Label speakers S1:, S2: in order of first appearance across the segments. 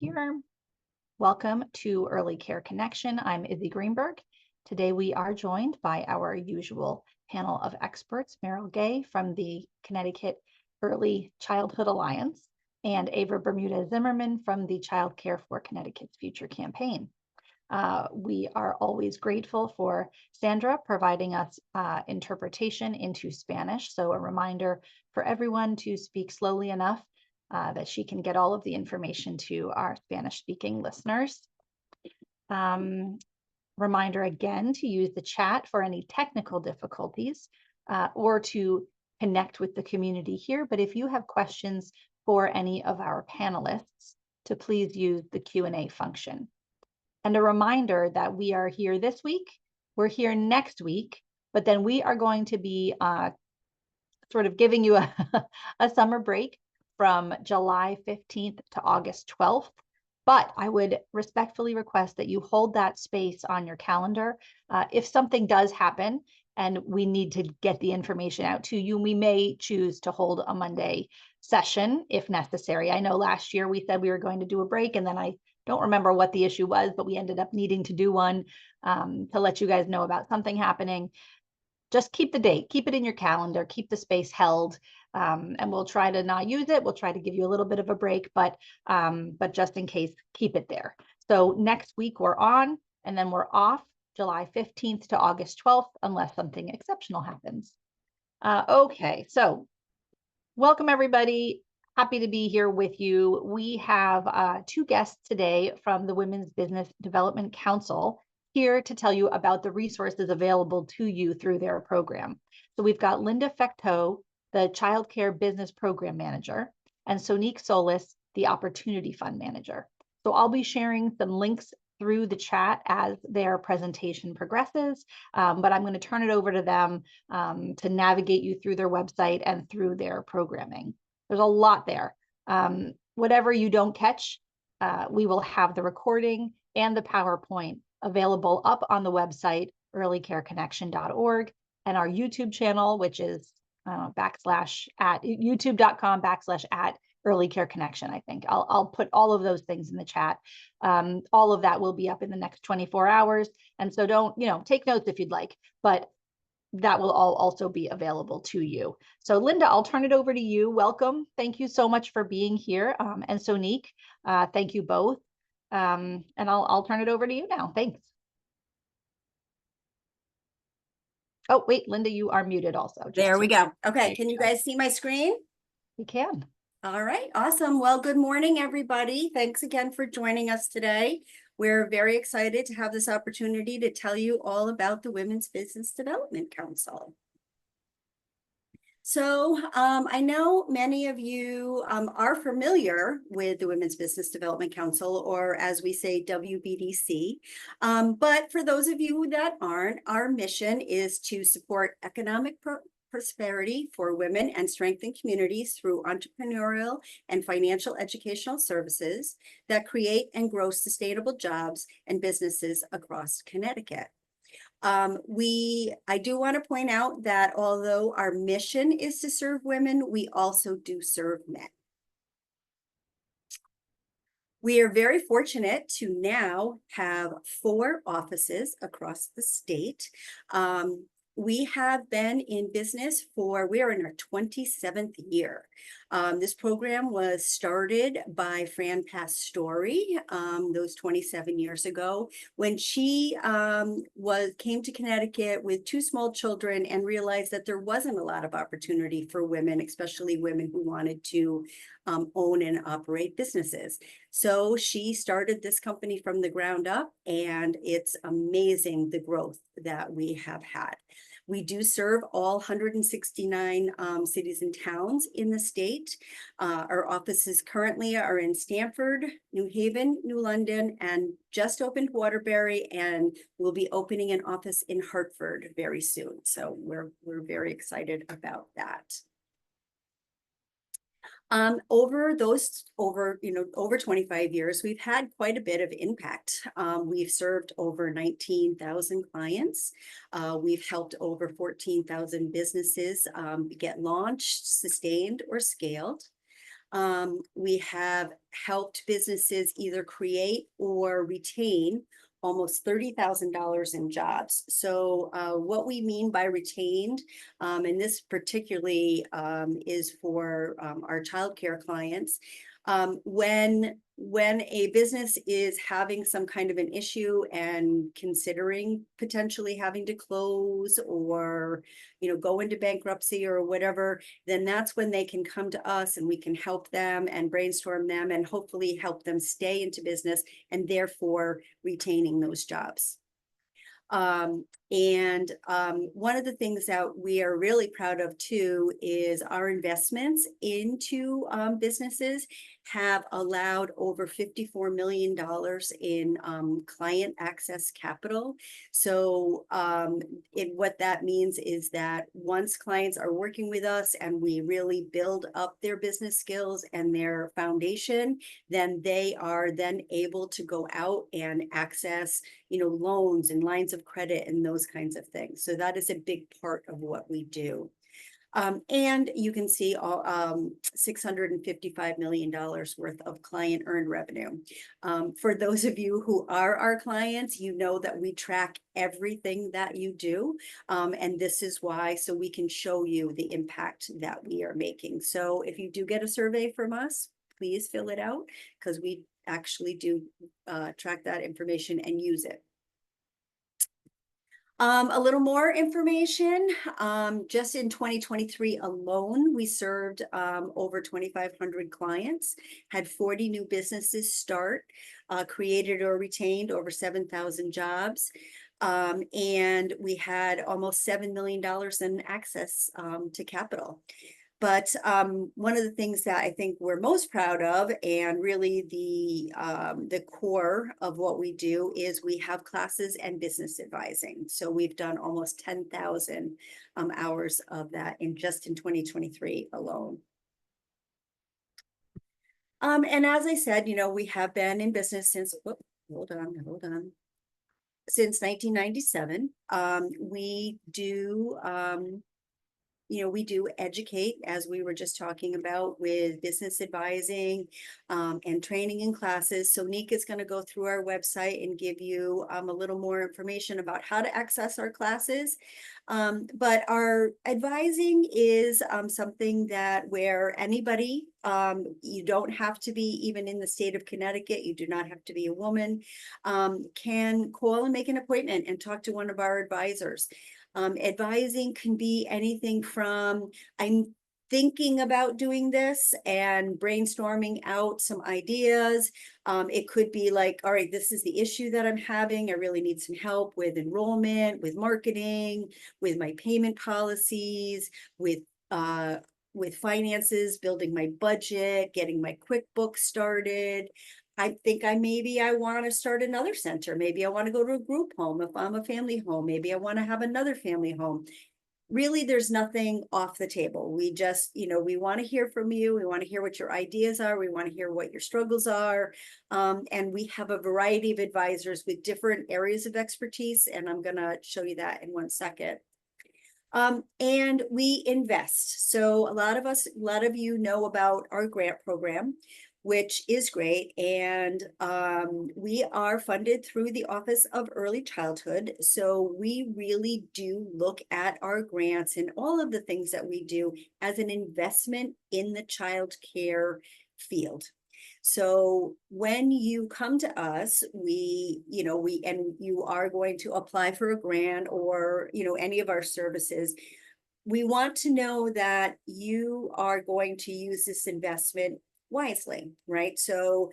S1: here. Welcome to Early Care Connection. I'm Izzy Greenberg. Today we are joined by our usual panel of experts, Meryl Gay from the Connecticut Early Childhood Alliance and Ava Bermuda Zimmerman from the Child Care for Connecticut's Future campaign. We are always grateful for Sandra providing us interpretation into Spanish. So a reminder for everyone to speak slowly enough that she can get all of the information to our Spanish-speaking listeners. Reminder again to use the chat for any technical difficulties or to connect with the community here. But if you have questions for any of our panelists, to please use the Q&A function. And a reminder that we are here this week, we're here next week, but then we are going to be sort of giving you a summer break from July 15th to August 12th. But I would respectfully request that you hold that space on your calendar. If something does happen and we need to get the information out to you, we may choose to hold a Monday session if necessary. I know last year we said we were going to do a break, and then I don't remember what the issue was, but we ended up needing to do one to let you guys know about something happening. Just keep the date, keep it in your calendar, keep the space held, and we'll try to not use it. We'll try to give you a little bit of a break, but just in case, keep it there. So next week we're on, and then we're off July 15th to August 12th, unless something exceptional happens. Okay, so welcome everybody. Happy to be here with you. We have two guests today from the Women's Business Development Council here to tell you about the resources available to you through their program. So we've got Linda Fecteau, the Child Care Business Program Manager, and Sonique Solis, the Opportunity Fund Manager. So I'll be sharing some links through the chat as their presentation progresses, but I'm going to turn it over to them to navigate you through their website and through their programming. There's a lot there. Whatever you don't catch, we will have the recording and the PowerPoint available up on the website, earlycareconnection.org, and our YouTube channel, which is youtube.com/@earlycareconnection. I think I'll put all of those things in the chat. All of that will be up in the next 24 hours. And so don't, take notes if you'd like, but that will all also be available to you. So Linda, I'll turn it over to you. Welcome. Thank you so much for being here. And Sonique, thank you both. And I'll turn it over to you now. Thanks. Oh, wait, Linda, you are muted also.
S2: There we go. Okay, can you guys see my screen?
S1: We can.
S2: All right, awesome. Well, good morning, everybody. Thanks again for joining us today. We're very excited to have this opportunity to tell you all about the Women's Business Development Council. So I know many of you are familiar with the Women's Business Development Council, or as we say, WBDC. But for those of you that aren't, our mission is to support economic prosperity for women and strengthen communities through entrepreneurial and financial educational services that create and grow sustainable jobs and businesses across Connecticut. I do want to point out that although our mission is to serve women, we also do serve men. We are very fortunate to now have 4 offices across the state. We have been in business we are in our 27th year. This program was started by Fran Pastore those 27 years ago when she came to Connecticut with 2 small children and realized that there wasn't a lot of opportunity for women, especially women who wanted to own and operate businesses. So she started this company from the ground up, and it's amazing the growth that we have had. We do serve all 169 cities and towns in the state. Our offices currently are in Stamford, New Haven, New London, and just opened Waterbury, and we'll be opening an office in Hartford very soon. So we're very excited about that. Over 25 years, we've had quite a bit of impact. We've served over 19,000 clients. We've helped over 14,000 businesses get launched, sustained, or scaled. We have helped businesses either create or retain almost $30,000 in jobs. So what we mean by retained, and this particularly is for our childcare clients, when a business is having some kind of an issue and considering potentially having to close or go into bankruptcy or whatever, then that's when they can come to us and we can help them and brainstorm them and hopefully help them stay into business and therefore retaining those jobs. One of the things that we are really proud of too is our investments into businesses have allowed over $54 million in client access capital. So what that means is that once clients are working with us and we really build up their business skills and their foundation, then they are then able to go out and access loans and lines of credit and those kinds of things. So that is a big part of what we do. And you can see all $655 million worth of client earned revenue. For those of you who are our clients, you know that we track everything that you do. And this is why, so we can show you the impact that we are making. So if you do get a survey from us, please fill it out because we actually do track that information and use it. A little more information, just in 2023 alone, we served over 2,500 clients, had 40 new businesses start, created or retained over 7,000 jobs. And we had almost $7 million in access to capital. But one of the things that I think we're most proud of, and really the core of what we do, is we have classes and business advising. So we've done almost 10,000 hours of that in 2023 alone. And as I said, we have been in business since, hold on, since 1997. We do educate, as we were just talking about, with business advising and training in classes. So Nika is going to go through our website and give you a little more information about how to access our classes. But our advising is something that where anybody, you don't have to be even in the state of Connecticut, you do not have to be a woman, can call and make an appointment and talk to one of our advisors. Advising can be anything from, I'm thinking about doing this and brainstorming out some ideas. It could be like, all right, this is the issue that I'm having. I really need some help with enrollment, with marketing, with my payment policies, with finances, building my budget, getting my QuickBooks started. I think maybe I want to start another center. Maybe I want to go to a group home if I'm a family home. Maybe I want to have another family home. Really, there's nothing off the table. We just, we want to hear from you. We want to hear what your ideas are. We want to hear what your struggles are. And we have a variety of advisors with different areas of expertise. And I'm going to show you that in 1 second. And we invest. So a lot of you know about our grant program, which is great. And we are funded through the Office of Early Childhood. So we really do look at our grants and all of the things that we do as an investment in the child care field. So when you come to us, and you are going to apply for a grant or, any of our services, we want to know that you are going to use this investment wisely, right? So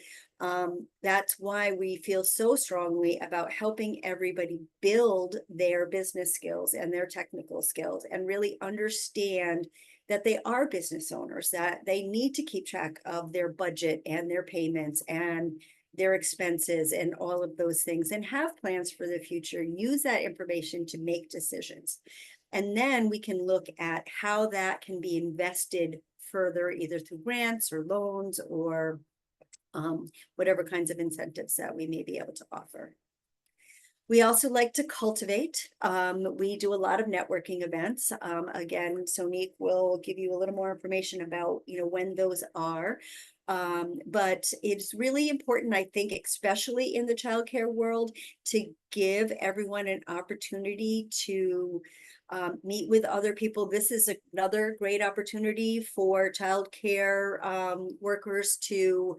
S2: that's why we feel so strongly about helping everybody build their business skills and their technical skills and really understand that they are business owners, that they need to keep track of their budget and their payments and their expenses and all of those things and have plans for the future. Use that information to make decisions. And then we can look at how that can be invested further, either through grants or loans or whatever kinds of incentives that we may be able to offer. We also like to cultivate. We do a lot of networking events. Again, Sonique will give you a little more information about, when those are. But it's really important, I think, especially in the childcare world, to give everyone an opportunity to meet with other people. This is another great opportunity for childcare workers to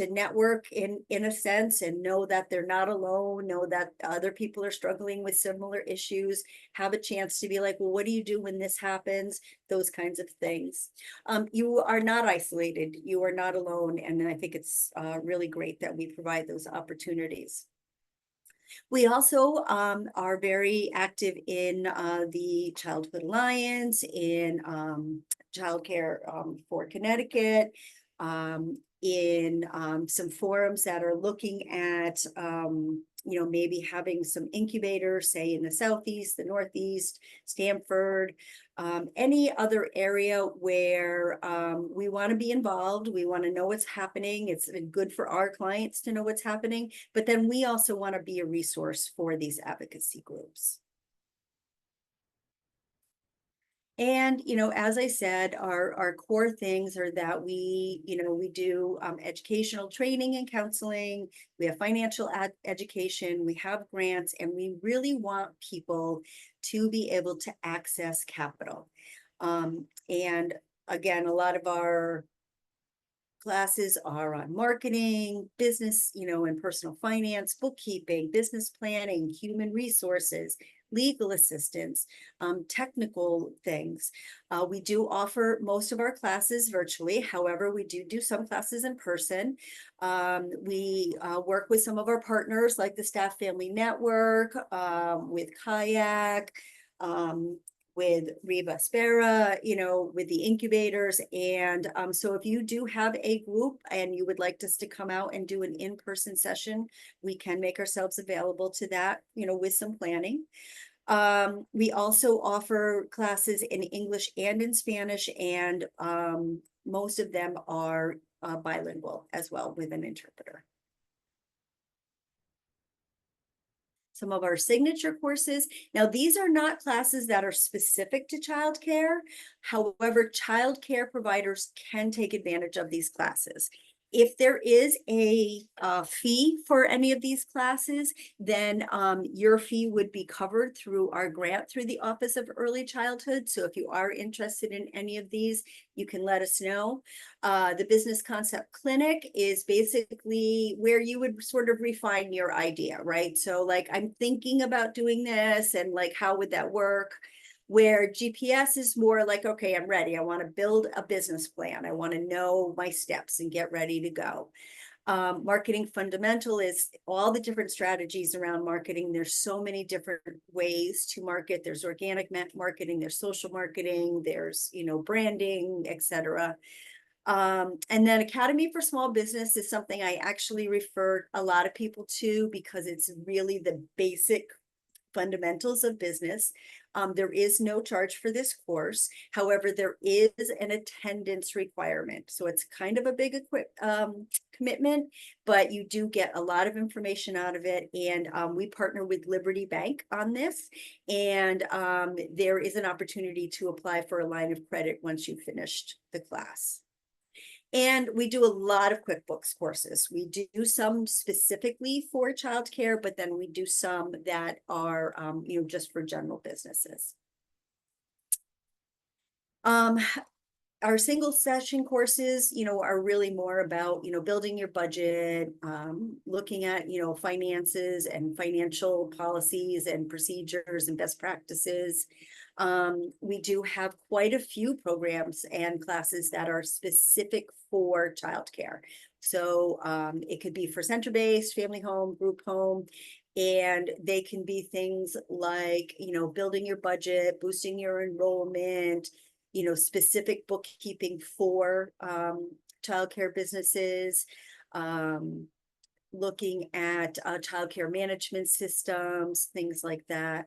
S2: network in a sense and know that they're not alone, know that other people are struggling with similar issues, have a chance to be like, well, what do you do when this happens? Those kinds of things. You are not isolated, you are not alone, and I think it's really great that we provide those opportunities. We also are very active in the Childhood Alliance, in Childcare for Connecticut, in some forums that are looking at, maybe having some incubators, say in the Southeast, the Northeast, Stamford, any other area where we want to be involved. We want to know what's happening. It's good for our clients to know what's happening, but then we also want to be a resource for these advocacy groups. And, as I said, our core things are that we do educational training and counseling, we have financial education, we have grants, and we really want people to be able to access capital. And again, a lot of our classes are on marketing, business, and personal finance, bookkeeping, business planning, human resources, legal assistance, technical things. We do offer most of our classes virtually. However, we do some classes in person. We work with some of our partners like the Staff Family Network, with Kayak, with Reba Spera, with the incubators. And so if you do have a group and you would like us to come out and do an in-person session, we can make ourselves available to that, with some planning. We also offer classes in English and in Spanish, and most of them are bilingual as well with an interpreter. Some of our signature courses. Now, these are not classes that are specific to childcare. However, childcare providers can take advantage of these classes. If there is a fee for any of these classes, then your fee would be covered through our grant through the Office of Early Childhood. So if you are interested in any of these, you can let us know. The Business Concept Clinic is basically where you would sort of refine your idea, right? So like, I'm thinking about doing this, and like, how would that work? Where GPS is more like, okay, I'm ready. I want to build a business plan. I want to know my steps and get ready to go. Marketing Fundamental is all the different strategies around marketing. There's so many different ways to market. There's organic marketing, there's social marketing, there's, branding, etc. And then Academy for Small Business is something I actually refer a lot of people to because it's really the basic fundamentals of business. There is no charge for this course. However, there is an attendance requirement. So it's kind of a big commitment, but you do get a lot of information out of it. And we partner with Liberty Bank on this. And there is an opportunity to apply for a line of credit once you've finished the class. And we do a lot of QuickBooks courses. We do some specifically for childcare, but then we do some that are, just for general businesses. Our single session courses, are really more about, building your budget, looking at, finances and financial policies and procedures and best practices. We do have quite a few programs and classes that are specific for childcare. So it could be for center-based, family home, group home, and they can be things like, building your budget, boosting your enrollment, specific bookkeeping for childcare businesses, looking at childcare management systems, things like that.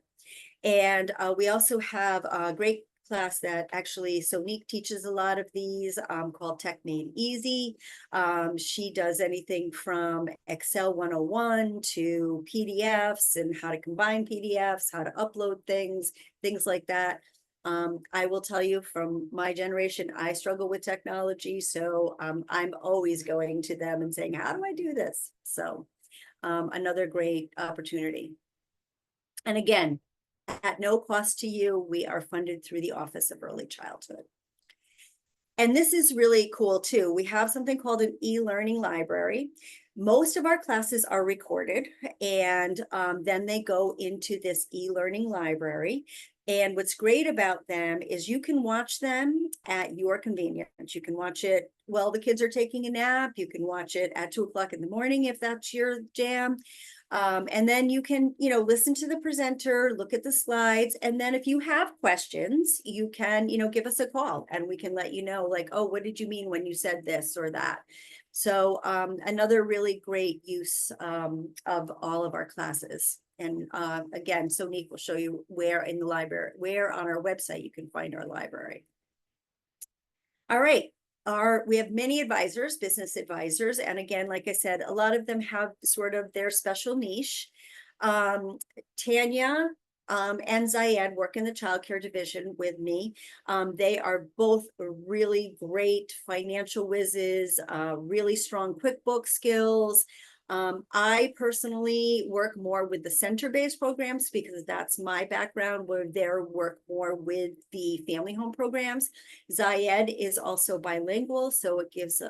S2: And we also have great class that actually Sonique teaches a lot of these, called Tech Made Easy. She does anything from Excel 101 to PDFs and how to combine PDFs, how to upload things like that. I will tell you, from my generation, I struggle with technology, so I'm always going to them and saying, how do I do this? So another great opportunity. And again, at no cost to you, we are funded through the Office of Early Childhood. And this is really cool too. We have something called an e-learning library. Most of our classes are recorded, and then they go into this e-learning library. And what's great about them is you can watch them at your convenience. You can watch it while the kids are taking a nap. You can watch it at 2 o'clock in the morning if that's your jam. And then you can, listen to the presenter, look at the slides, and then if you have questions, you can, give us a call and we can let you know, like, oh, what did you mean when you said this or that? So another really great use of all of our classes. And again, Sonique will show you where in the library, where on our website you can find our library. All right. We have many advisors, business advisors. And again, like I said, a lot of them have sort of their special niche. Tanya and Zayed work in the childcare division with me. They are both really great financial whizzes, really strong QuickBooks skills. I personally work more with the center-based programs because that's my background, where they work more with the family home programs. Zayed is also bilingual, so it gives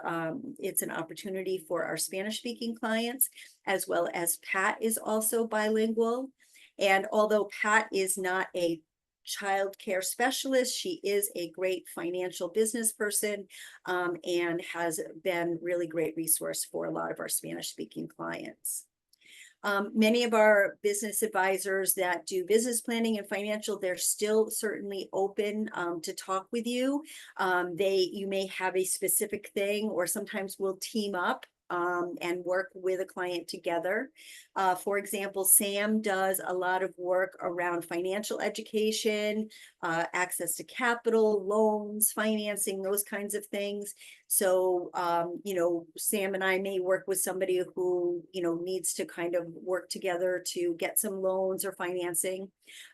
S2: it's an opportunity for our Spanish-speaking clients, as well as Pat is also bilingual. And although Pat is not a child care specialist, she is a great financial business person, and has been really great resource for a lot of our Spanish speaking clients. Many of our business advisors that do business planning and financial, they're still certainly open to talk with you. You may have a specific thing, or sometimes we'll team up and work with a client together. For example, Sam does a lot of work around financial education, access to capital, loans, financing, those kinds of things. So, Sam and I may work with somebody who, needs to kind of work together to get some loans or financing.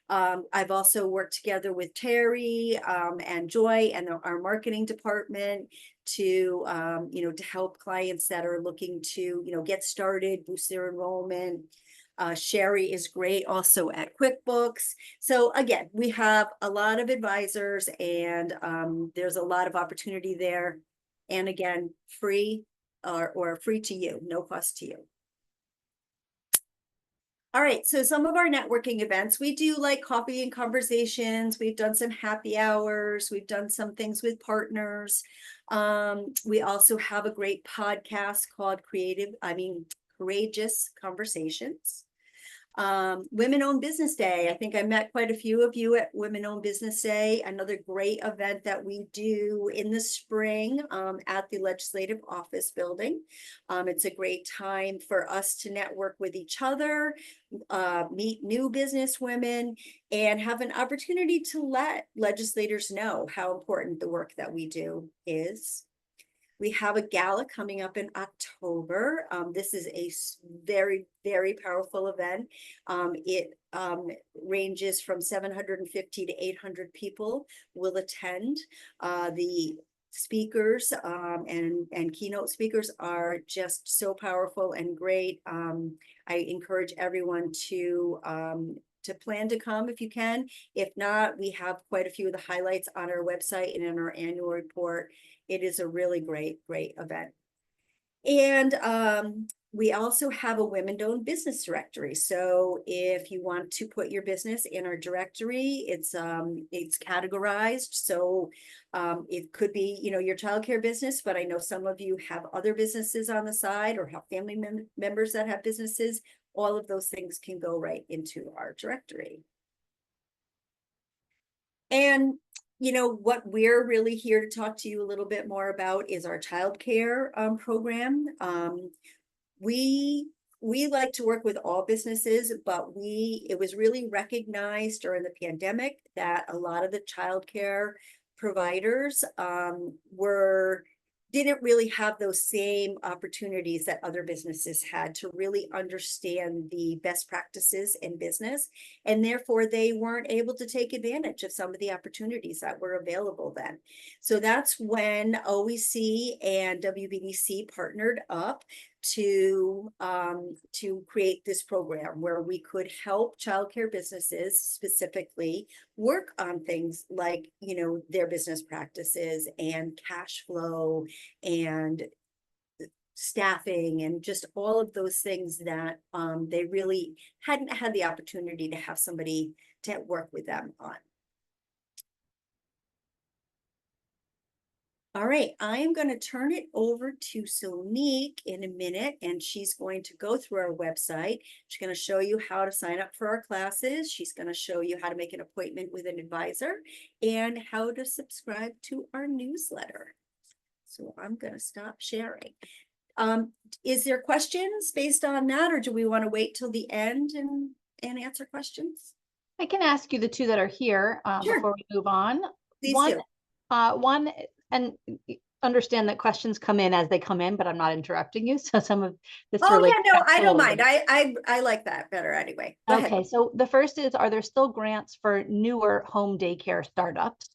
S2: I've also worked together with Terry and Joy and our marketing department to, to help clients that are looking to, get started, boost their enrollment. Sherry is great also at QuickBooks. So again, we have a lot of advisors, and there's a lot of opportunity there. And again, free or free to you, no cost to you. All right, so some of our networking events, we do like coffee and conversations. We've done some happy hours. We've done some things with partners. We also have a great podcast called Courageous Conversations. Women-Owned Business Day. I think I met quite a few of you at Women-Owned Business Day, another great event that we do in the spring at the Legislative Office Building. It's a great time for us to network with each other, meet new business women, and have an opportunity to let legislators know how important the work that we do is. We have a gala coming up in October. This is a very, very powerful event. It ranges from 750 to 800 people will attend. The speakers and keynote speakers are just so powerful and great. I encourage everyone to plan to come if you can. If not, we have quite a few of the highlights on our website and in our annual report. It is a really great event. And we also have a women-owned business directory. So if you want to put your business in our directory, it's categorized. So it could be, your childcare business, but I know some of you have other businesses on the side or have family members that have businesses. All of those things can go right into our directory. And what we're really here to talk to you a little bit more about is our childcare program. We we like to work with all businesses, but it was really recognized during the pandemic that a lot of the childcare providers didn't really have those same opportunities that other businesses had to really understand the best practices in business. And therefore, they weren't able to take advantage of some of the opportunities that were available then. So that's when OEC and WBDC partnered up to create this program where we could help childcare businesses specifically work on things like, their business practices and cash flow and staffing and just all of those things that they really hadn't had the opportunity to have somebody to work with them on. All right, I am going to turn it over to Sonique in a minute, and she's going to go through our website. She's going to show you how to sign up for our classes. She's going to show you how to make an appointment with an advisor and how to subscribe to our newsletter. So I'm going to stop sharing. Is there questions based on that, or do we want to wait till the end and answer questions?
S1: I can ask you the two that are here
S2: Sure.
S1: before we move on.
S2: Please
S1: One,
S2: do.
S1: one, and understand that questions come in as they come in, but I'm not interrupting you. So some of this relates.
S2: Yeah, no, I don't mind. I like that better anyway. Go
S1: okay,
S2: ahead.
S1: So the first is, are there still grants for newer home daycare startups?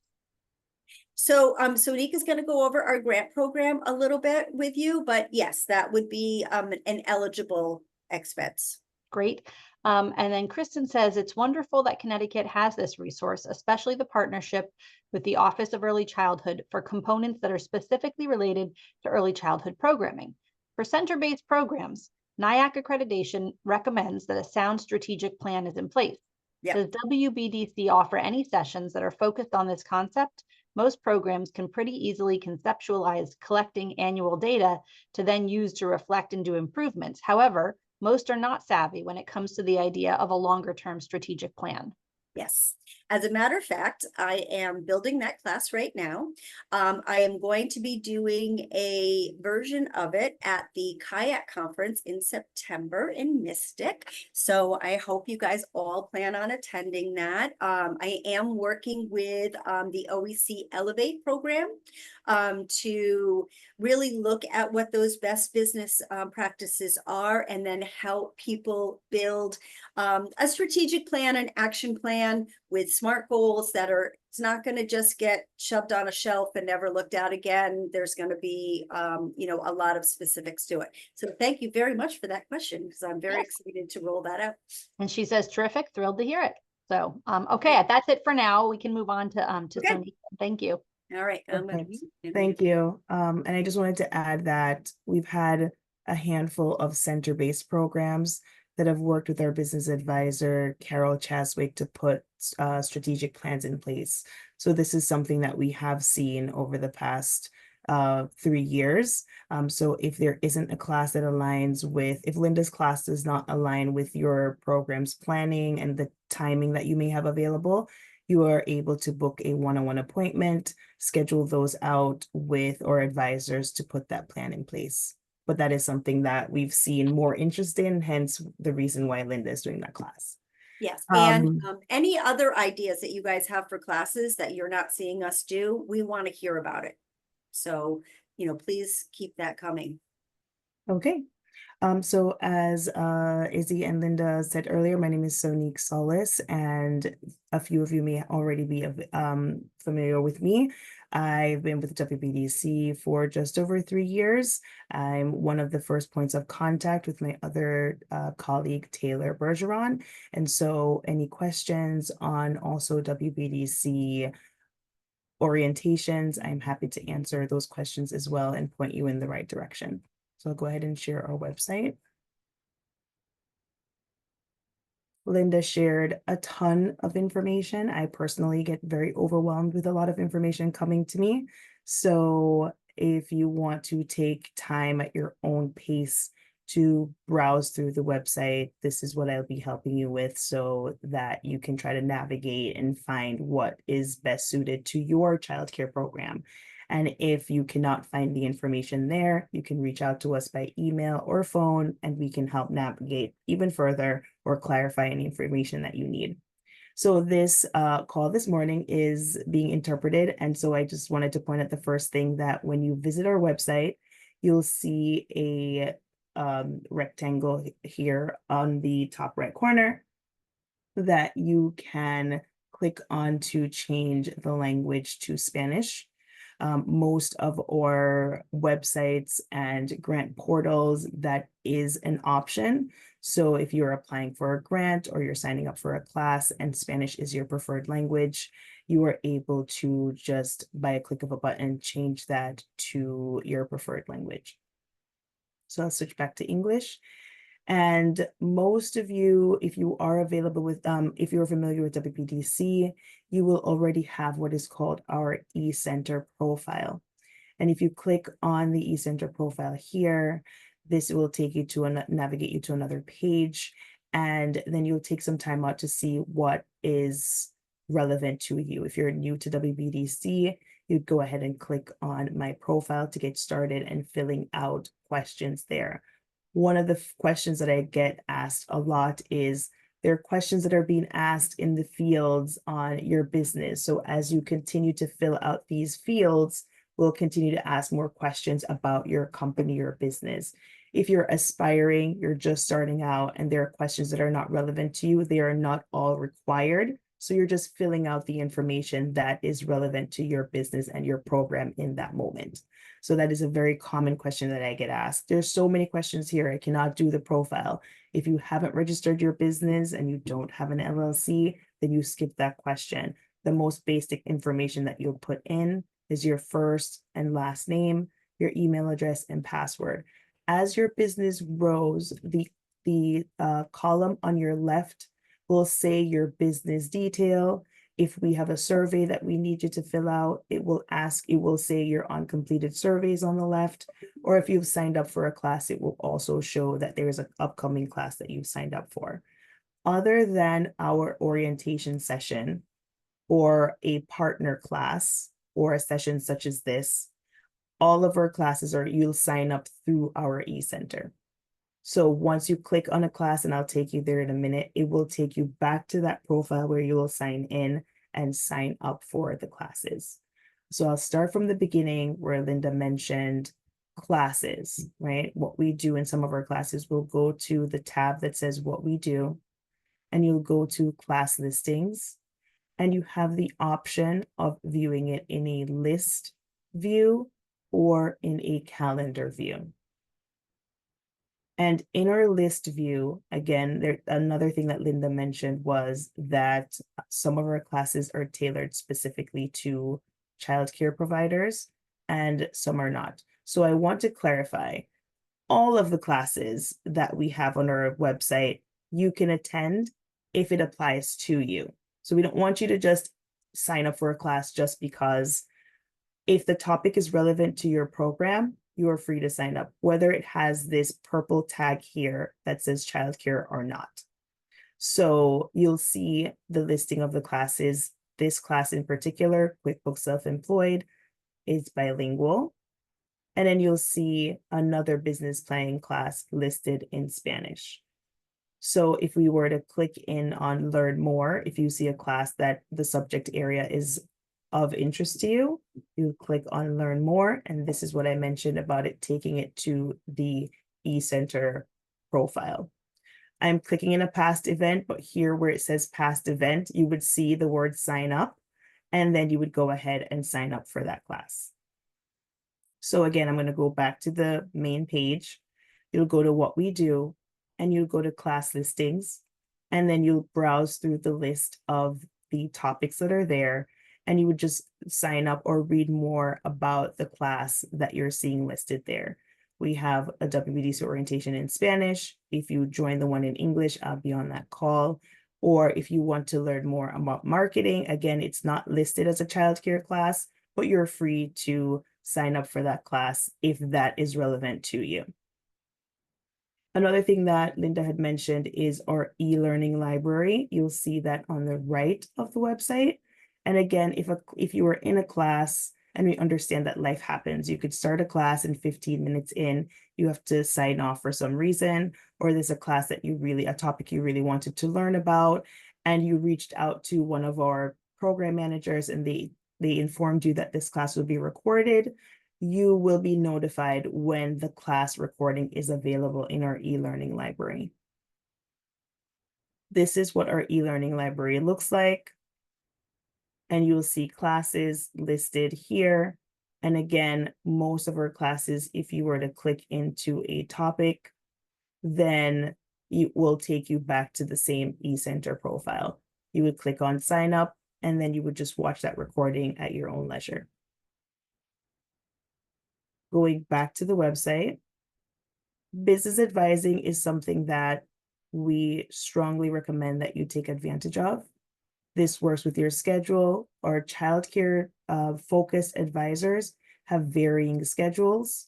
S2: So Sonique is going to go over our grant program a little bit with you, but yes, that would be an eligible expense.
S1: Great. And then Kristen says, it's wonderful that Connecticut has this resource, especially the partnership with the Office of Early Childhood for components that are specifically related to early childhood programming. For center-based programs, NIAC accreditation recommends that a sound strategic plan is in place.
S2: Yep.
S1: Does WBDC offer any sessions that are focused on this concept? Most programs can pretty easily conceptualize collecting annual data to then use to reflect and do improvements. However, most are not savvy when it comes to the idea of a longer-term strategic plan.
S2: Yes. As a matter of fact, I am building that class right now. I am going to be doing a version of it at the Kayak Conference in September in Mystic. So I hope you guys all plan on attending that. I am working with the OEC Elevate program to really look at what those best business practices are and then help people build a strategic plan, an action plan with SMART goals that it's not going to just get shoved on a shelf and never looked at again. There's going to be, a lot of specifics to it. So thank you very much for that question, because I'm very excited to roll that out.
S1: And she says, terrific, thrilled to hear it. So, okay, that's it for now. We can move on to Sonique. Thank you.
S2: All right.
S3: Thank you. And I just wanted to add that we've had a handful of center-based programs that have worked with our business advisor, Carol Chaswick, to put strategic plans in place. So this is something that we have seen over the past 3 years. So if there isn't a class that aligns with, if Linda's class does not align with your program's planning and the timing that you may have available, you are able to book a one-on-one appointment, schedule those out with our advisors to put that plan in place. But that is something that we've seen more interest in, hence the reason why Linda is doing that class.
S2: Yes, and any other ideas that you guys have for classes that you're not seeing us do, we want to hear about it. So, please keep that coming.
S3: Okay. So as Izzy and Linda said earlier, my name is Sonique Solis, and a few of you may already be familiar with me. I've been with WBDC for just over 3 years. I'm one of the first points of contact with my other colleague, Taylor Bergeron. And so any questions on also WBDC orientations, I'm happy to answer those questions as well and point you in the right direction. So I'll go ahead and share our website. Linda shared a ton of information. I personally get very overwhelmed with a lot of information coming to me. So if you want to take time at your own pace to browse through the website, this is what I'll be helping you with so that you can try to navigate and find what is best suited to your childcare program. And if you cannot find the information there, you can reach out to us by email or phone, and we can help navigate even further or clarify any information that you need. So this call this morning is being interpreted. And so I just wanted to point out the first thing that when you visit our website, you'll see a rectangle here on the top right corner that you can click on to change the language to Spanish. Most of our websites and grant portals, that is an option. So if you're applying for a grant or you're signing up for a class and Spanish is your preferred language, you are able to just by a click of a button change that to your preferred language. So I'll switch back to English. And most of you, if you are available with, if you're familiar with WPDC, you will already have what is called our eCenter profile. And if you click on the eCenter profile here, this will take you to navigate you to another page. And then you'll take some time out to see what is relevant to you. If you're new to WPDC, you'd go ahead and click on my profile to get started and filling out questions there. One of the questions that I get asked a lot is there are questions that are being asked in the fields on your business. So as you continue to fill out these fields, we'll continue to ask more questions about your company or business. If you're aspiring, you're just starting out, and there are questions that are not relevant to you, they are not all required. So you're just filling out the information that is relevant to your business and your program in that moment. So that is a very common question that I get asked. There's so many questions here. I cannot do the profile. If you haven't registered your business and you don't have an LLC, then you skip that question. The most basic information that you'll put in is your first and last name, your email address, and password. As your business grows, the column on your left will say your business detail. If we have a survey that we need you to fill out, it will say your uncompleted surveys on the left. Or if you've signed up for a class, it will also show that there is an upcoming class that you've signed up for. Other than our orientation session or a partner class or a session such as this, all of our classes you'll sign up through our eCenter. So once you click on a class, and I'll take you there in a minute, it will take you back to that profile where you will sign in and sign up for the classes. So I'll start from the beginning where Linda mentioned classes, right? What we do in some of our classes, we'll go to the tab that says what we do, and you'll go to class listings, and you have the option of viewing it in a list view or in a calendar view. And in our list view, again, another thing that Linda mentioned was that some of our classes are tailored specifically to childcare providers and some are not. So I want to clarify, all of the classes that we have on our website, you can attend if it applies to you. So we don't want you to just sign up for a class just because. If the topic is relevant to your program, you are free to sign up, whether it has this purple tag here that says childcare or not. So you'll see the listing of the classes. This class in particular, QuickBooks Self-Employed, is bilingual. And then you'll see another business planning class listed in Spanish. So if we were to click in on Learn More, if you see a class that the subject area is of interest to you, you click on Learn More, and this is what I mentioned about it taking it to the eCenter profile. I'm clicking in a past event, but here where it says past event, you would see the word sign up, and then you would go ahead and sign up for that class. So again, I'm going to go back to the main page. You'll go to what we do, and you'll go to class listings, and then you'll browse through the list of the topics that are there, and you would just sign up or read more about the class that you're seeing listed there. We have a WPDC orientation in Spanish. If you join the one in English, I'll be on that call. Or if you want to learn more about marketing, again, it's not listed as a childcare class, but you're free to sign up for that class if that is relevant to you. Another thing that Linda had mentioned is our e-learning library. You'll see that on the right of the website. And again, if you were in a class and we understand that life happens. You could start a class and 15 minutes in, you have to sign off for some reason, or there's a class that a topic you really wanted to learn about, and you reached out to one of our program managers and they informed you that this class will be recorded. You will be notified when the class recording is available in our e-learning library. This is what our e-learning library looks like. And you'll see classes listed here. And again, most of our classes, if you were to click into a topic, then it will take you back to the same eCenter profile. You would click on sign up, and then you would just watch that recording at your own leisure. Going back to the website, business advising is something that we strongly recommend that you take advantage of. This works with your schedule. Our childcare focused advisors have varying schedules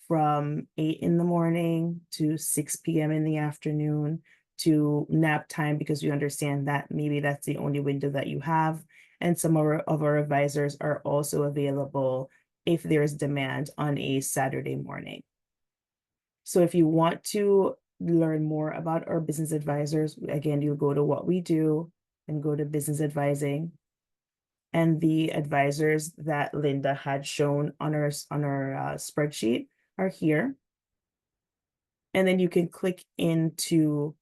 S3: from 8 in the morning to 6 p.m. in the afternoon to nap time, because we understand that maybe that's the only window that you have. And some of our advisors are also available if there's demand on a Saturday morning. So if you want to learn more about our business advisors, again, you go to what we do and go to business advising. And the advisors that Linda had shown on our spreadsheet are here. And then you can click into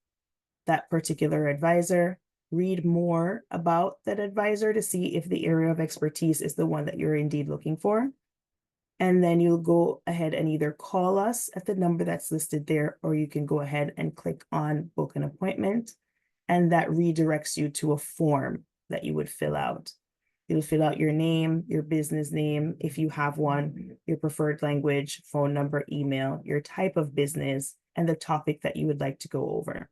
S3: that particular advisor, read more about that advisor to see if the area of expertise is the one that you're indeed looking for. And then you'll go ahead and either call us at the number that's listed there, or you can go ahead and click on book an appointment, and that redirects you to a form that you would fill out. You'll fill out your name, your business name, if you have one, your preferred language, phone number, email, your type of business, and the topic that you would like to go over.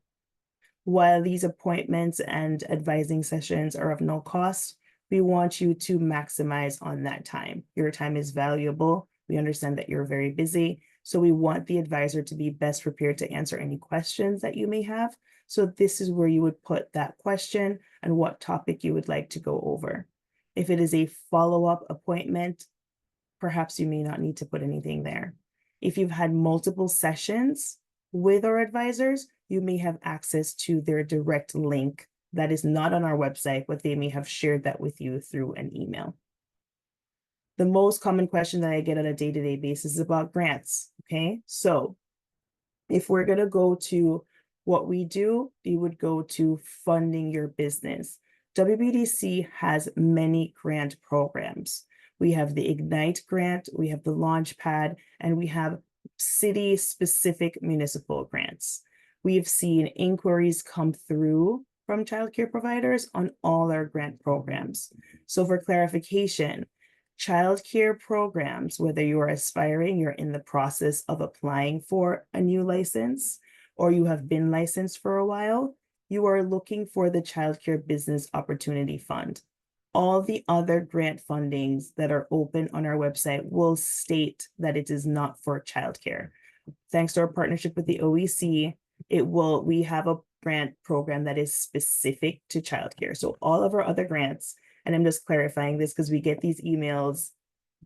S3: While these appointments and advising sessions are of no cost, we want you to maximize on that time. Your time is valuable. We understand that you're very busy, so we want the advisor to be best prepared to answer any questions that you may have. So this is where you would put that question and what topic you would like to go over. If it is a follow-up appointment, perhaps you may not need to put anything there. If you've had multiple sessions with our advisors, you may have access to their direct link that is not on our website, but they may have shared that with you through an email. The most common question that I get on a day-to-day basis is about grants, okay? So if we're gonna go to what we do, you would go to funding your business. WBDC has many grant programs. We have the Ignite grant, we have the Launchpad, and we have city-specific municipal grants. We've seen inquiries come through from childcare providers on all our grant programs. So for clarification, childcare programs, whether you're aspiring, you're in the process of applying for a new license, or you have been licensed for a while, you are looking for the Childcare Business Opportunity Fund. All the other grant fundings that are open on our website will state that it is not for childcare. Thanks to our partnership with the OEC, we have a grant program that is specific to childcare. So all of our other grants, and I'm just clarifying this because we get these emails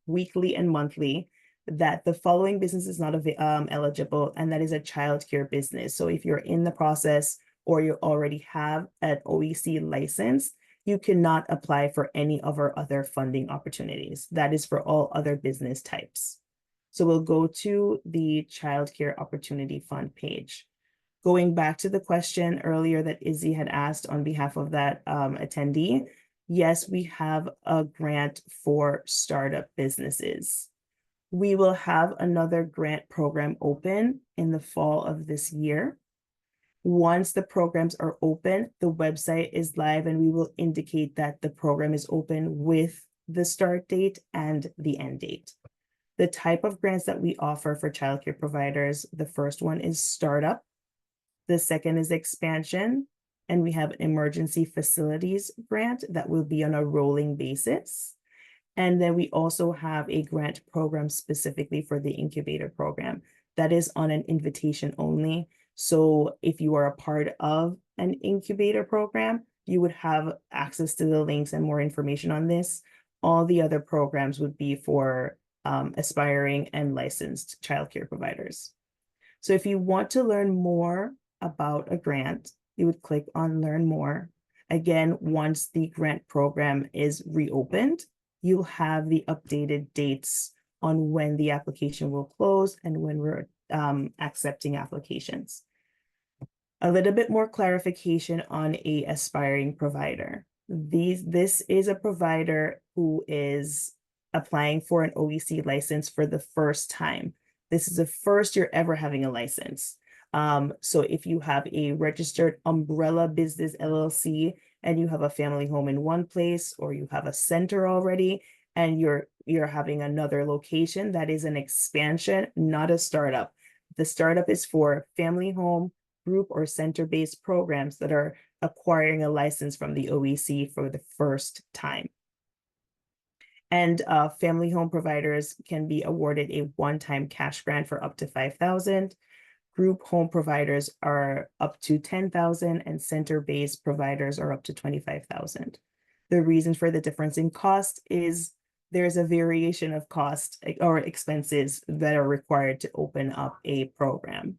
S3: weekly and monthly, that the following business is not eligible, and that is a childcare business. So if you're in the process or you already have an OEC license, you cannot apply for any of our other funding opportunities. That is for all other business types. So we'll go to the Childcare Opportunity Fund page. Going back to the question earlier that Izzy had asked on behalf of that attendee, yes, we have a grant for startup businesses. We will have another grant program open in the fall of this year. Once the programs are open, the website is live, and we will indicate that the program is open with the start date and the end date. The type of grants that we offer for childcare providers, the first one is startup. The second is expansion, and we have an emergency facilities grant that will be on a rolling basis. And then we also have a grant program specifically for the incubator program that is on an invitation only. So if you are a part of an incubator program, you would have access to the links and more information on this. All the other programs would be for aspiring and licensed childcare providers. So if you want to learn more about a grant, you would click on Learn More. Again, once the grant program is reopened, you'll have the updated dates on when the application will close and when we're accepting applications. A little bit more clarification on a aspiring provider. This is a provider who is applying for an OEC license for the first time. This is the first you're ever having a license. So if you have a registered umbrella business LLC and you have a family home in one place, or you have a center already and you're having another location, that is an expansion, not a startup. The startup is for family home, group, or center-based programs that are acquiring a license from the OEC for the first time. And family home providers can be awarded a one-time cash grant for up to $5,000. Group home providers are up to $10,000, and center-based providers are up to $25,000. The reason for the difference in cost is there's a variation of cost or expenses that are required to open up a program.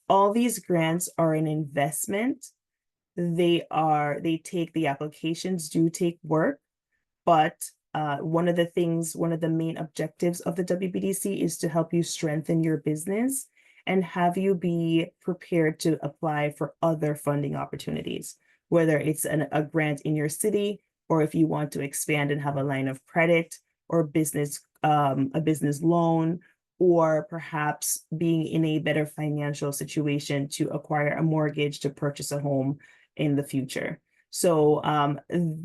S3: All these grants are an investment. The applications do take work, but one of the main objectives of the WBDC is to help you strengthen your business and have you be prepared to apply for other funding opportunities, whether it's a grant in your city, or if you want to expand and have a line of credit or a business loan, or perhaps being in a better financial situation to acquire a mortgage to purchase a home in the future. So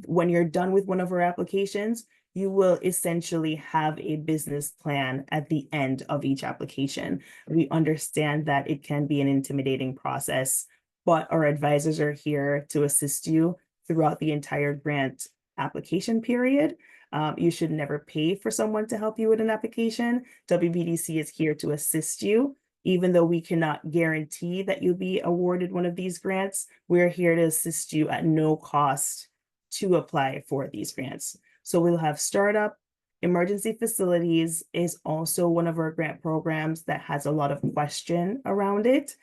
S3: when you're done with one of our applications, you will essentially have a business plan at the end of each application. We understand that it can be an intimidating process, but our advisors are here to assist you throughout the entire grant application period. You should never pay for someone to help you with an application. WBDC is here to assist you. Even though we cannot guarantee that you'll be awarded one of these grants, we're here to assist you at no cost to apply for these grants. So we'll have startup. Emergency facilities is also one of our grant programs that has a lot of question around it.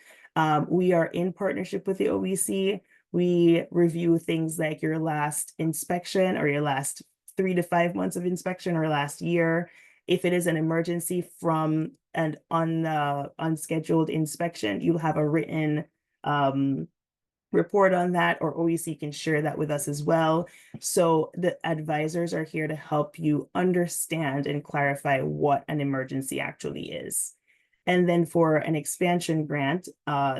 S3: We are in partnership with the OEC. We review things like your last inspection or your last 3 to 5 months of inspection or last year. If it is an emergency from an unscheduled inspection, you'll have a written report on that, or OEC can share that with us as well. So the advisors are here to help you understand and clarify what an emergency actually is. And then for an expansion grant,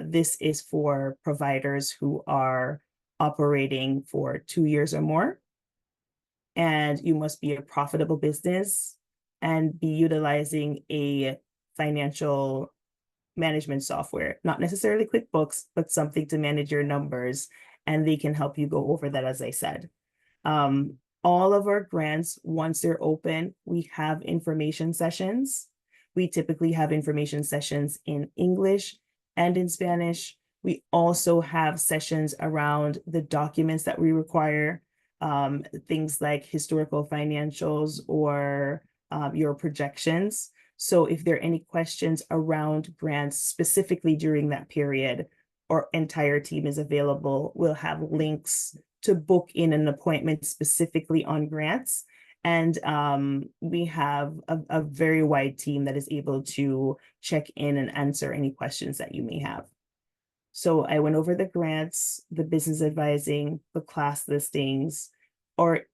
S3: this is for providers who are operating for 2 years or more. And you must be a profitable business and be utilizing a financial management software, not necessarily QuickBooks, but something to manage your numbers, and they can help you go over that, as I said. All of our grants, once they're open, we have information sessions. We typically have information sessions in English and in Spanish. We also have sessions around the documents that we require, things like historical financials or your projections. So if there are any questions around grants specifically during that period, our entire team is available. We'll have links to book in an appointment specifically on grants. And we have a very wide team that is able to check in and answer any questions that you may have. So I went over the grants, the business advising, the class listings, or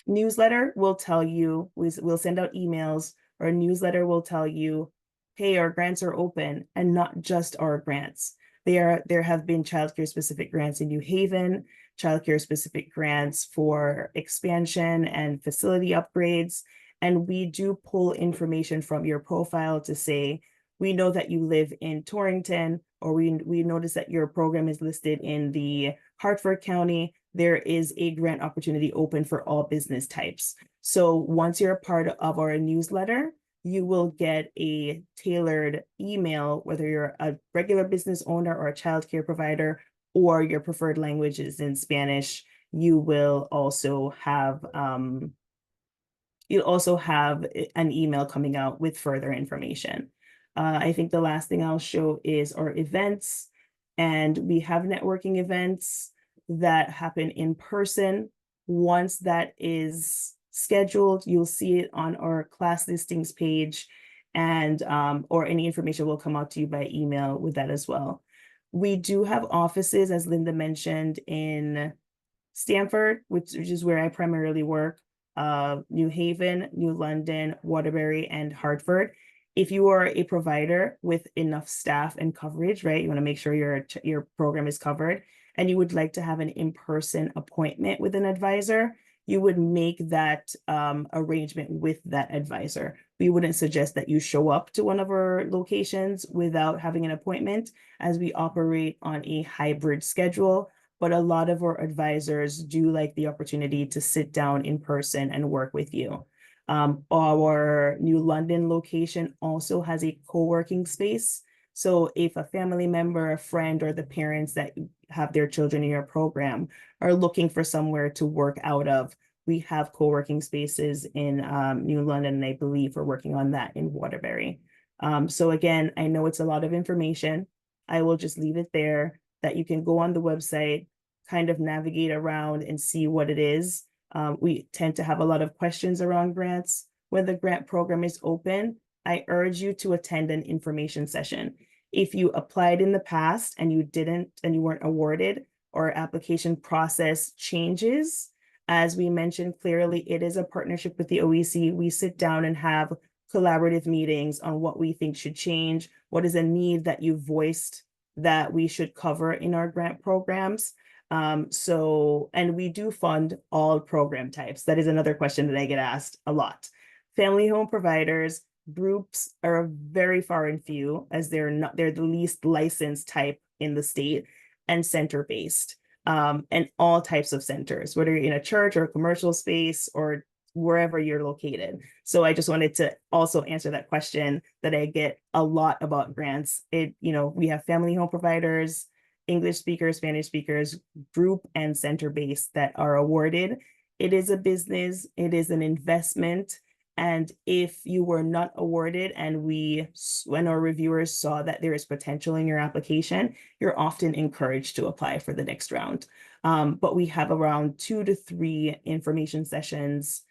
S3: newsletter will tell you, we'll send out emails, or a newsletter will tell you, hey, our grants are open, and not just our grants. There have been childcare specific grants in New Haven, childcare specific grants for expansion and facility upgrades. And we do pull information from your profile to say, we know that you live in Torrington, or we notice that your program is listed in the Hartford County. There is a grant opportunity open for all business types. So once you're a part of our newsletter, you will get a tailored email, whether you're a regular business owner or a childcare provider, or your preferred language is in Spanish. you will also have you'll also have an email coming out with further information. I think the last thing I'll show is our events, and we have networking events that happen in person. Once that is scheduled, you'll see it on our class listings page, and or any information will come out to you by email with that as well. We do have offices, as Linda mentioned, in Stamford, which is where I primarily work, New Haven, New London, Waterbury, and Hartford. If you are a provider with enough staff and coverage, right, you want to make sure your program is covered, and you would like to have an in-person appointment with an advisor, you would make that arrangement with that advisor. We wouldn't suggest that you show up to one of our locations without having an appointment, as we operate on a hybrid schedule. But a lot of our advisors do like the opportunity to sit down in person and work with you. Our New London location also has a co-working space. So if a family member, a friend, or the parents that have their children in your program are looking for somewhere to work out of, we have co-working spaces in New London, and I believe we're working on that in Waterbury. So again, I know it's a lot of information. I will just leave it there, that you can go on the website, kind of navigate around and see what it is. We tend to have a lot of questions around grants. When the grant program is open, I urge you to attend an information session. If you applied in the past and you weren't awarded, or application process changes, as we mentioned clearly, it is a partnership with the OEC. We sit down and have collaborative meetings on what we think should change, what is a need that you voiced that we should cover in our grant programs. And we do fund all program types. That is another question that I get asked a lot. Family home providers, groups are very far and few, as they're the least licensed type in the state, and center-based, and all types of centers, whether you're in a church or a commercial space or wherever you're located. So I just wanted to also answer that question that I get a lot about grants. We have family home providers, English speakers, Spanish speakers, group and center-based that are awarded. It is a business, it is an investment. And if you were not awarded, and when our reviewers saw that there is potential in your application, you're often encouraged to apply for the next round. But we have around 2 to 3 information sessions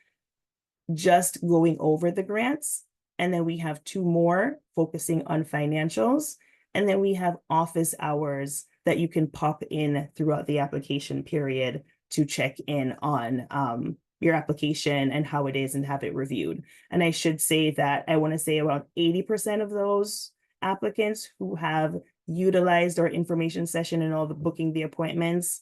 S3: just going over the grants. And then we have 2 more focusing on financials. And then we have office hours that you can pop in throughout the application period to check in on your application and how it is, and have it reviewed. And I should say that I want to say about 80% of those applicants who have utilized our information session and all the booking the appointments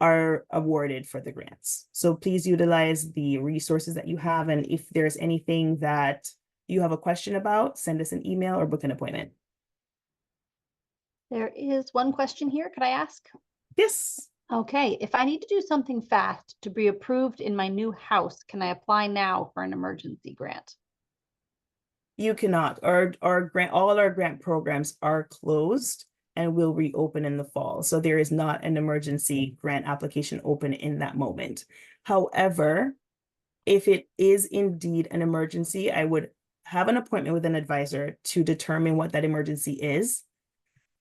S3: are awarded for the grants. So please utilize the resources that you have. And if there's anything that you have a question about, send us an email or book an appointment.
S1: There is one question here. Could I ask?
S3: Yes.
S1: Okay, if I need to do something fast to be approved in my new house, can I apply now for an emergency grant?
S3: You cannot. All our grant programs are closed and will reopen in the fall. So there is not an emergency grant application open in that moment. However, if it is indeed an emergency, I would have an appointment with an advisor to determine what that emergency is.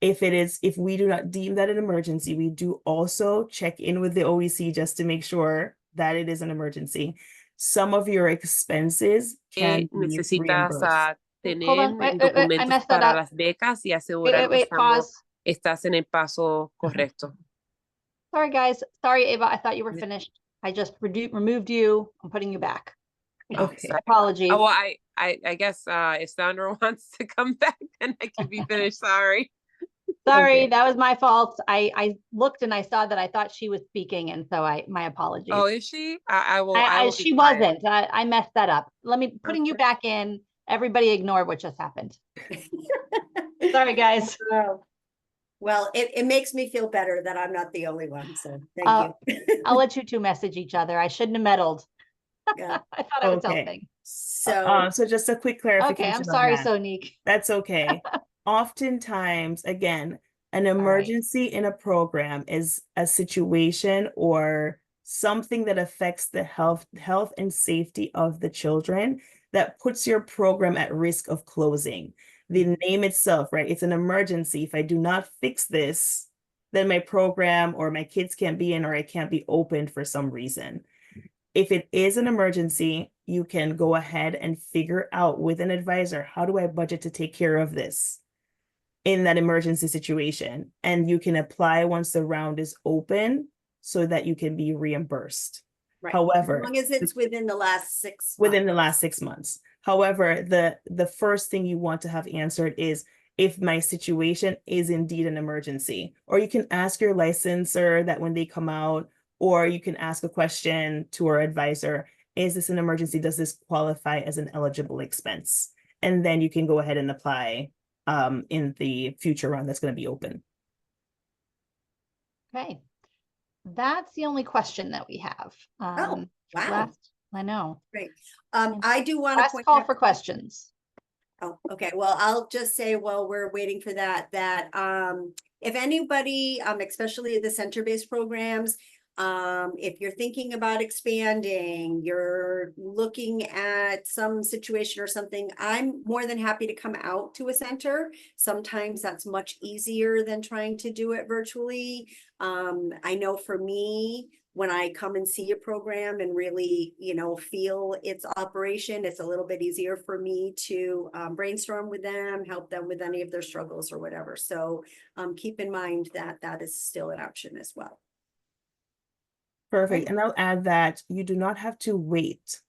S3: If we do not deem that an emergency, we do also check in with the OEC just to make sure that it is an emergency. Some of your expenses can be
S4: necesitas
S3: reimbursed.
S4: tener
S1: Hold on, wait, I
S4: documentos
S1: messed that
S4: para
S1: up.
S4: las becas y asegurar que
S1: Pause.
S4: estás en el paso correcto.
S1: Sorry, guys. Sorry, Ava. I thought you were finished. I just removed you. I'm putting you back.
S3: Okay.
S1: Apologies.
S4: Oh, well, I guess if Sandra wants to come back, then I can be finished. Sorry.
S1: Sorry,
S3: Okay.
S1: that was my fault. I looked and I saw that I thought she was speaking, and so my apologies.
S4: Oh, is she? I will be
S1: She
S4: quiet.
S1: wasn't. I messed that up. Putting you back in. Everybody ignore what just happened. Sorry, guys.
S2: Well, it makes me feel better that I'm not the only one, so thank you.
S1: I'll let you two message each other. I shouldn't have meddled.
S2: Yeah.
S1: I thought I was
S3: Okay.
S1: helping.
S2: So,
S3: So just a quick clarification.
S1: Okay, I'm
S3: on
S1: sorry,
S3: that.
S1: Sonique.
S3: That's okay. Oftentimes, again, an
S1: right.
S3: emergency in a program is a situation or something that affects the health and safety of the children that puts your program at risk of closing. The name itself, right? It's an emergency. If I do not fix this, then my program or my kids can't be in, or I can't be opened for some reason. If it is an emergency, you can go ahead and figure out with an advisor, how do I budget to take care of this in that emergency situation? And you can apply once the round is open so that you can be reimbursed.
S2: Right.
S3: However,
S2: As long as it's within the last 6
S3: within the
S2: months.
S3: last 6 months. However, the first thing you want to have answered is if my situation is indeed an emergency. Or you can ask your licensor that when they come out, or you can ask a question to our advisor, is this an emergency? Does this qualify as an eligible expense? And then you can go ahead and apply in the future round that's going to be open.
S1: Okay. That's the only question that we have.
S2: Wow.
S1: I know.
S2: Great.
S1: Yeah.
S2: I do want to
S1: Last
S2: point
S1: call
S2: out.
S1: for questions.
S2: Oh, okay. Well, I'll just say while we're waiting for that, if anybody, especially the center-based programs, if you're thinking about expanding, you're looking at some situation or something, I'm more than happy to come out to a center. Sometimes that's much easier than trying to do it virtually. I know for me, when I come and see a program and really, feel its operation, it's a little bit easier for me to brainstorm with them, help them with any of their struggles or whatever. So keep in mind that that is still an option as well.
S3: Perfect.
S1: Great.
S3: And I'll add that you do not have to wait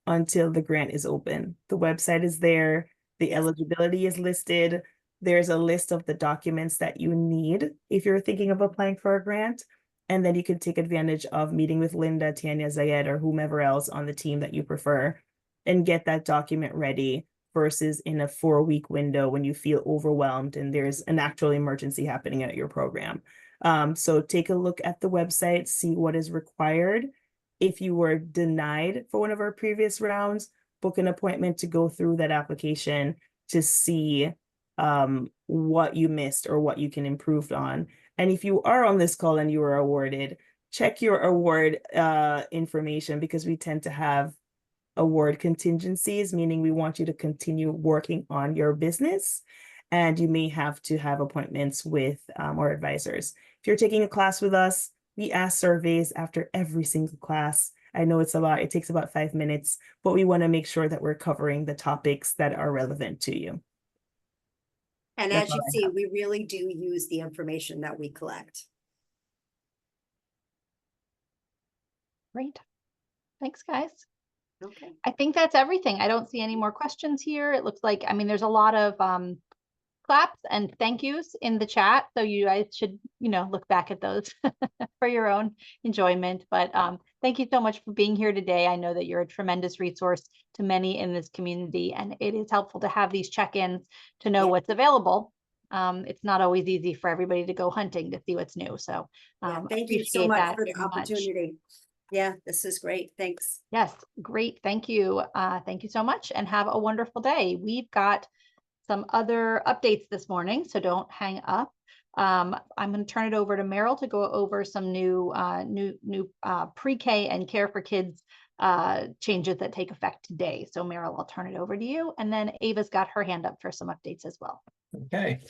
S3: until the grant is open. The website is there. The
S2: Yes.
S3: eligibility is listed. There's a list of the documents that you need if you're thinking of applying for a grant. And then you can take advantage of meeting with Linda, Tanya, Zayed, or whomever else on the team that you prefer and get that document ready versus in a 4-week window when you feel overwhelmed and there's an actual emergency happening at your program. So take a look at the website, see what is required. If you were denied for one of our previous rounds, book an appointment to go through that application to see what you missed or what you can improve on. And if you are on this call and you were awarded, check your award information, because we tend to have award contingencies, meaning we want you to continue working on your business. And you may have to have appointments with our advisors. If you're taking a class with us, we ask surveys after every single class. I know it's a lot, it takes about 5 minutes, but we want to make sure that we're covering the topics that are relevant to you.
S2: And
S3: That's
S2: as you
S3: all I
S2: see,
S3: have.
S2: we really do use the information that we collect.
S1: Great. Thanks, guys.
S2: Okay.
S1: I think that's everything. I don't see any more questions here. It looks like, there's a lot of claps and thank yous in the chat. So you guys should, look back at those for your own enjoyment. But thank you so much for being here today. I know that you're a tremendous resource to many in this community, and it is helpful to have these check-ins to know what's available. It's not always easy for everybody to go hunting to see what's new. So
S2: Thank you so
S1: appreciate
S2: much
S1: that
S2: for the
S1: very much.
S2: opportunity. Yeah, this is great. Thanks.
S1: Yes, great. Thank you. Thank you so much, and have a wonderful day. We've got some other updates this morning, so don't hang up. I'm going to turn it over to Meryl to go over some new pre-K and Care for Kids changes that take effect today. So Meryl, I'll turn it over to you. And then Ava's got her hand up for some updates as well.
S5: Okay.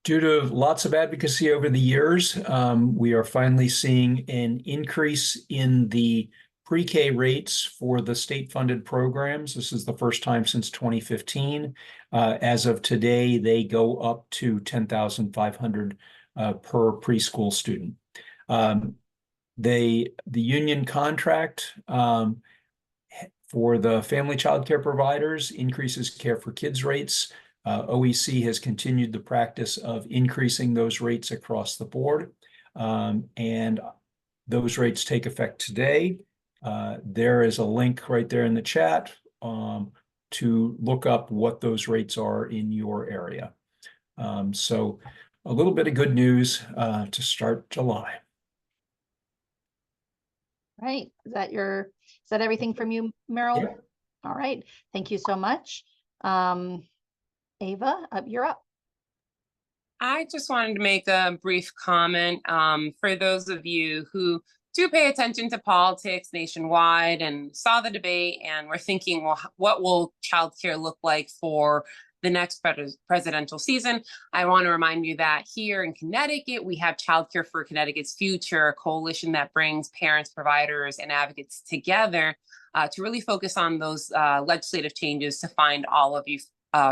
S5: Due to lots of advocacy over the years, we are finally seeing an increase in the pre-K rates for the state-funded programs. This is the first time since 2015. As of today, they go up to $10,500 per preschool student. The union contract for the family child care providers increases Care for Kids rates. OEC has continued the practice of increasing those rates across the board, and those rates take effect today. There is a link right there in the chat to look up what those rates are in your area. So a little bit of good news to start July.
S1: Right. Is that everything from you, Meryl?
S5: Yeah.
S1: All right. Thank you so much. Ava, you're up.
S4: I just wanted to make a brief comment for those of you who do pay attention to politics nationwide and saw the debate, and we're thinking, well, what will childcare look like for the next presidential season? I want to remind you that here in Connecticut, we have Childcare for Connecticut's Future, a coalition that brings parents, providers, and advocates together to really focus on those legislative changes to find all of you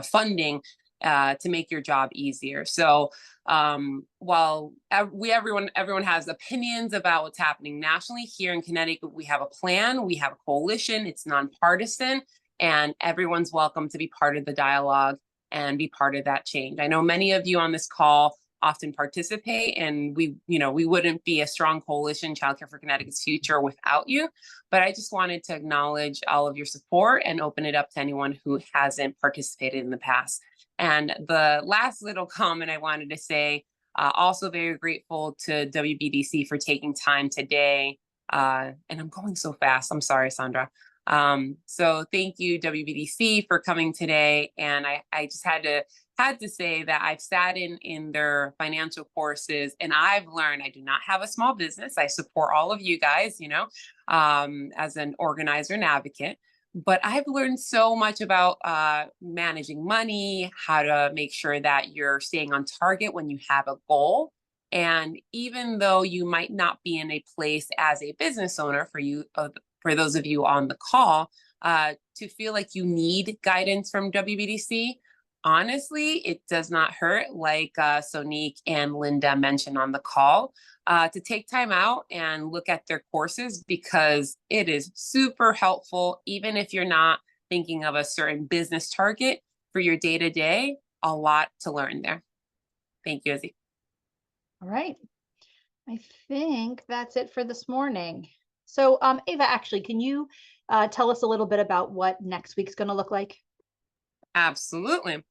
S4: funding to make your job easier. So while everyone has opinions about what's happening nationally, here in Connecticut, we have a plan, we have a coalition, it's nonpartisan, and everyone's welcome to be part of the dialogue and be part of that change. I know many of you on this call often participate, and we wouldn't be a strong coalition, Childcare for Connecticut's Future, without you. But I just wanted to acknowledge all of your support and open it up to anyone who hasn't participated in the past. And the last little comment I wanted to say, also very grateful to WBDC for taking time today. And I'm going so fast. I'm sorry, Sandra. So thank you, WBDC, for coming today. And I just had to say that I've sat in their financial courses, and I've learned I do not have a small business. I support all of you guys, as an organizer and advocate. But I've learned so much about managing money, how to make sure that you're staying on target when you have a goal. And even though you might not be in a place as a business owner, for those of you on the call, to feel like you need guidance from WBDC, honestly, it does not hurt, like Sonique and Linda mentioned on the call, to take time out and look at their courses, because it is super helpful, even if you're not thinking of a certain business target for your day-to-day, a lot to learn there. Thank you, Izzy.
S1: All right. I think that's it for this morning. So Ava, actually, can you tell us a little bit about what next week's going to look like?
S4: Absolutely.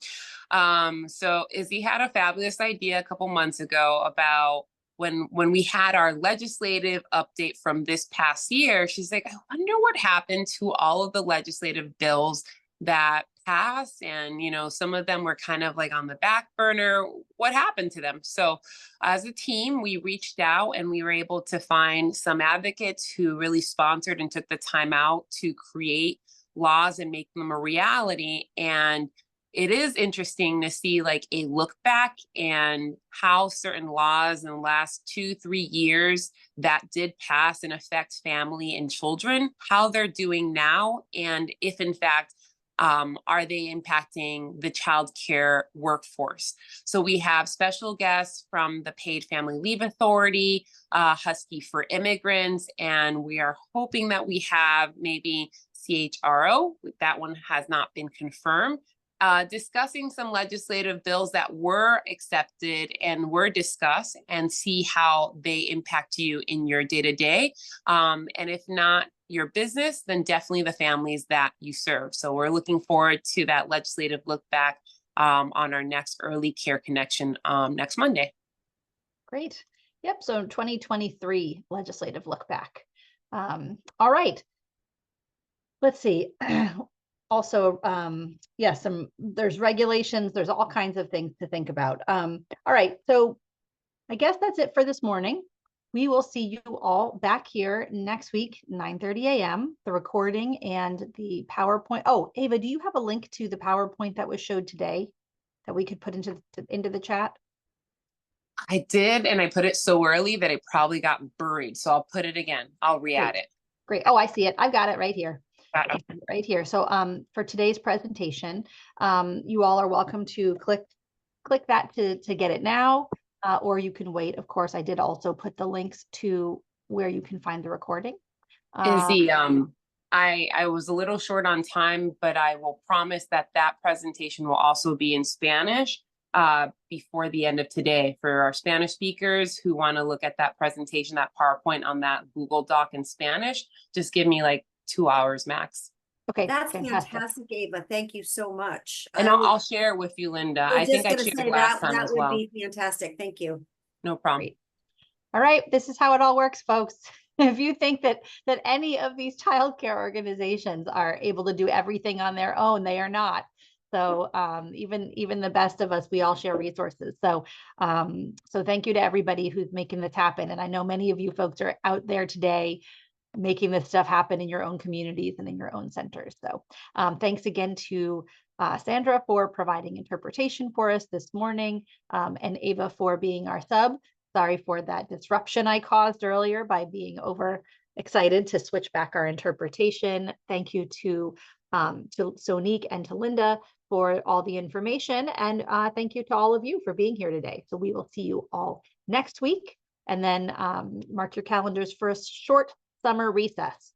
S4: So Izzy had a fabulous idea a couple months ago about when we had our legislative update from this past year. She's like, I wonder what happened to all of the legislative bills that passed, and some of them were kind of like on the back burner. What happened to them? So as a team, we reached out and we were able to find some advocates who really sponsored and took the time out to create laws and make them a reality. And it is interesting to see like a look back and how certain laws in the last 2-3 years that did pass and affect family and children, how they're doing now, and if in fact are they impacting the child care workforce. So we have special guests from the Paid Family Leave Authority, Husky for Immigrants, and we are hoping that we have maybe CHRO, that one has not been confirmed, discussing some legislative bills that were accepted and were discussed, and see how they impact you in your day-to-day. And if not your business, then definitely the families that you serve. So we're looking forward to that legislative look back on our next Early Care Connection next Monday.
S1: Great. Yep. So 2023 legislative look back. All right. Let's see. Also, there's regulations, there's all kinds of things to think about. All right, so I guess that's it for this morning. We will see you all back here next week, 9:30 a.m., the recording and the PowerPoint. Oh, Ava, do you have a link to the PowerPoint that was showed today that we could put into the chat?
S4: I did, and I put it so early that it probably got buried. So I'll put it again. I'll re-add it.
S1: Great. Oh, I see it. I've got it right here.
S4: Got it.
S1: Right here. So for today's presentation, you all are welcome to click that to get it now, or you can wait. Of course, I did also put the links to where you can find the recording.
S4: Izzy, I was a little short on time, but I will promise that presentation will also be in Spanish before the end of today for our Spanish speakers who want to look at that presentation, that PowerPoint on that Google Doc in Spanish. Just give me like 2 hours max.
S1: Okay,
S2: That's
S1: fantastic.
S2: fantastic, Ava. Thank you so much.
S4: And I'll share it with you, Linda. I think I shared last time as well.
S2: That would be fantastic. Thank you.
S4: No problem.
S1: Great. All right, this is how it all works, folks. If you think that any of these childcare organizations are able to do everything on their own, they are not. So even the best of us, we all share resources. So so thank you to everybody who's making this happen. And I know many of you folks are out there today making this stuff happen in your own communities and in your own centers. So thanks again to Sandra for providing interpretation for us this morning, and Ava for being our sub. Sorry for that disruption I caused earlier by being over excited to switch back our interpretation. Thank you to Sonique and to Linda for all the information. And thank you to all of you for being here today. So we will see you all next week. And then mark your calendars for a short summer recess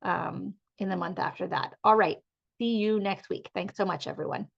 S1: in the month after that. All right. See you next week. Thanks so much, everyone.